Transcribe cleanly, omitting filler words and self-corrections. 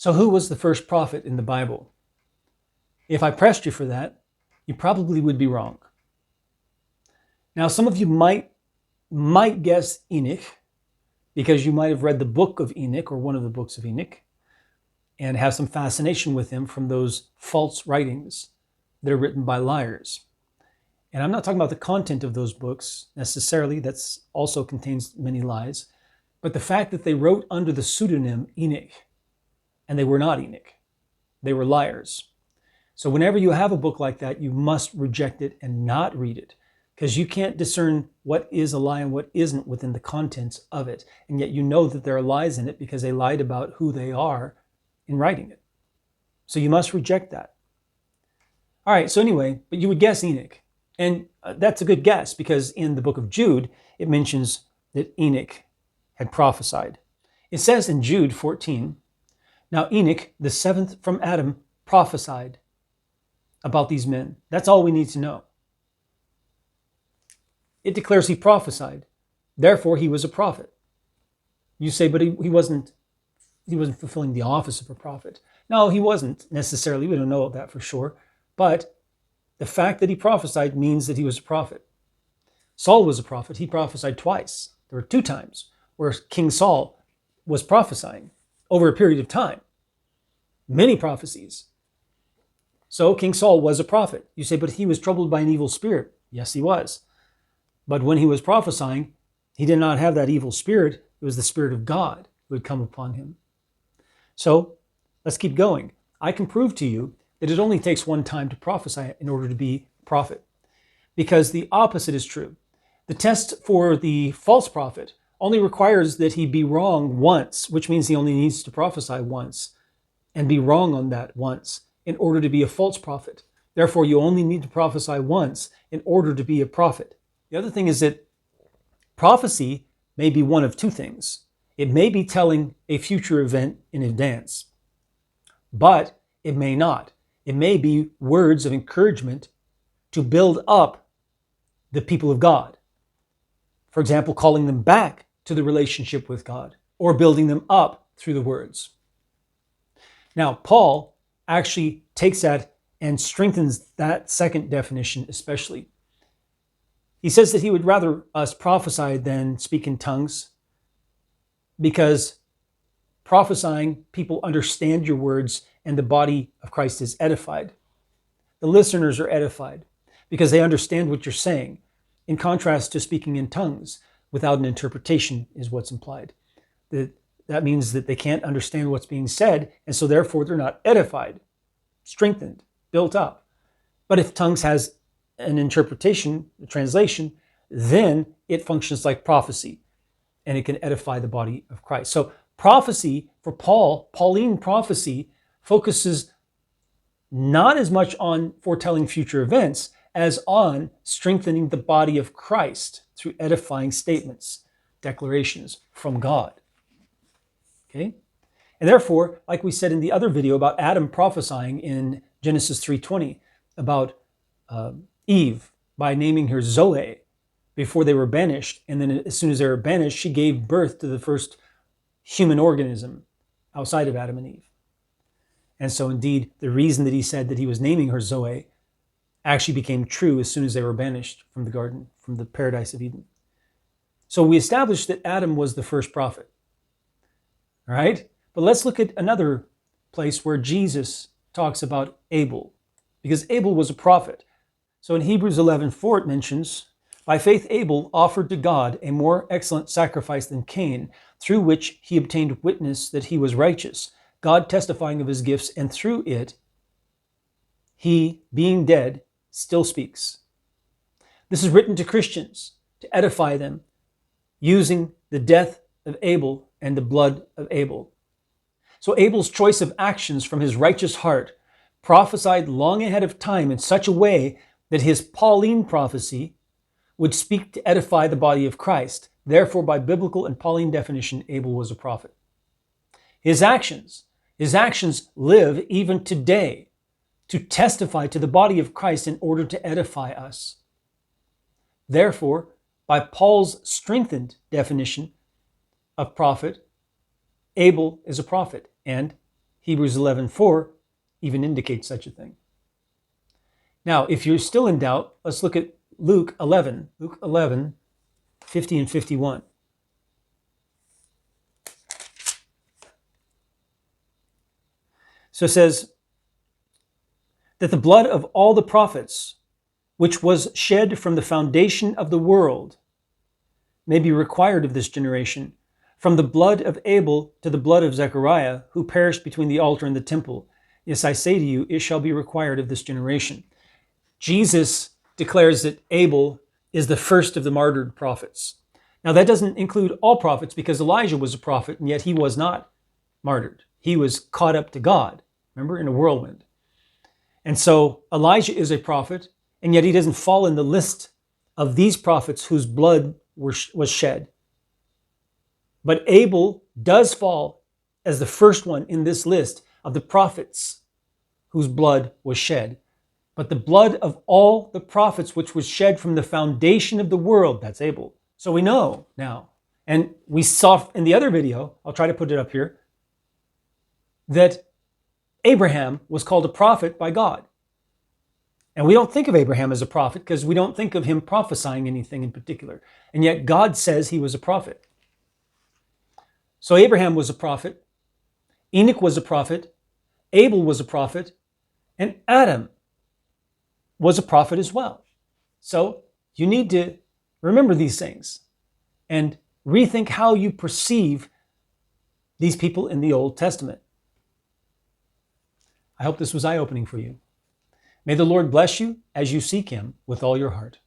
So who was the first prophet in the Bible? If I pressed you for that, you probably would be wrong. Now, some of you might guess Enoch, because you might have read the book of Enoch or one of the books of Enoch and have some fascination with him from those false writings that are written by liars. And I'm not talking about the content of those books necessarily. That's also contains many lies. But the fact that they wrote under the pseudonym Enoch, and they were not Enoch. They were liars. So whenever you have a book like that, you must reject it and not read it, because you can't discern what is a lie and what isn't within the contents of it. And yet you know that there are lies in it because they lied about who they are in writing it. So you must reject that. All right, so anyway, but you would guess Enoch. And that's a good guess, because in the book of Jude, it mentions that Enoch had prophesied. It says in Jude 14, "Now Enoch, the seventh from Adam, prophesied about these men." That's all we need to know. It declares he prophesied. Therefore, he was a prophet. You say, but he wasn't fulfilling the office of a prophet. No, he wasn't necessarily. We don't know that for sure. But the fact that he prophesied means that he was a prophet. Saul was a prophet. He prophesied twice. There were 2 times where King Saul was prophesying over a period of time. Many prophecies. So King Saul was a prophet. You say, but he was troubled by an evil spirit. Yes, he was. But when he was prophesying, he did not have that evil spirit. It was the Spirit of God who had come upon him. So let's keep going. I can prove to you that it only takes one time to prophesy in order to be a prophet, because the opposite is true. The test for the false prophet only requires that he be wrong once, which means he only needs to prophesy once and be wrong on that once in order to be a false prophet. Therefore, you only need to prophesy once in order to be a prophet. The other thing is that prophecy may be one of 2 things. It may be telling a future event in advance, but it may not. It may be words of encouragement to build up the people of God. For example, calling them back to the relationship with God or building them up through the words. Now, Paul actually takes that and strengthens that second definition especially. He says that he would rather us prophesy than speak in tongues, because prophesying, people understand your words and the body of Christ is edified. The listeners are edified because they understand what you're saying, in contrast to speaking in tongues without an interpretation is what's implied. That means that they can't understand what's being said, and so therefore they're not edified, strengthened, built up. But if tongues has an interpretation, a translation, then it functions like prophecy, and it can edify the body of Christ. So prophecy for Paul, Pauline prophecy, focuses not as much on foretelling future events as on strengthening the body of Christ through edifying statements, declarations from God. Okay? And therefore, like we said in the other video about Adam prophesying in Genesis 3:20 about Eve by naming her Zoe before they were banished, and then as soon as they were banished, she gave birth to the first human organism outside of Adam and Eve. And so indeed, the reason that he said that he was naming her Zoe actually became true as soon as they were banished from the garden, from the paradise of Eden. So we established that Adam was the first prophet. All right? But let's look at another place where Jesus talks about Abel, because Abel was a prophet. So in Hebrews 11:4 it mentions, "By faith Abel offered to God a more excellent sacrifice than Cain, through which he obtained witness that he was righteous, God testifying of his gifts, and through it he, being dead, still speaks." This is written to Christians to edify them, using the death of Abel and the blood of Abel. So Abel's choice of actions from his righteous heart prophesied long ahead of time in such a way that his Pauline prophecy would speak to edify the body of Christ. Therefore, by biblical and Pauline definition, Abel was a prophet. His actions live even today to testify to the body of Christ in order to edify us. Therefore, by Paul's strengthened definition of prophet, Abel is a prophet, and Hebrews 11:4 even indicates such a thing. Now, if you're still in doubt, let's look at Luke 11, 50 and 51. So it says that the blood of all the prophets, which was shed from the foundation of the world, may be required of this generation, from the blood of Abel to the blood of Zechariah, who perished between the altar and the temple. Yes, I say to you, it shall be required of this generation. Jesus declares that Abel is the first of the martyred prophets. Now, that doesn't include all prophets, because Elijah was a prophet, and yet he was not martyred. He was caught up to God, remember, in a whirlwind. And so Elijah is a prophet, and yet he doesn't fall in the list of these prophets whose blood was shed. But Abel does fall as the first one in this list of the prophets whose blood was shed. But the blood of all the prophets which was shed from the foundation of the world, that's Abel. So we know now, and we saw in the other video, I'll try to put it up here, that Abraham was called a prophet by God. And we don't think of Abraham as a prophet because we don't think of him prophesying anything in particular. And yet God says he was a prophet. So Abraham was a prophet, Enoch was a prophet, Abel was a prophet, and Adam was a prophet as well. So you need to remember these things and rethink how you perceive these people in the Old Testament. I hope this was eye-opening for you. May the Lord bless you as you seek him with all your heart.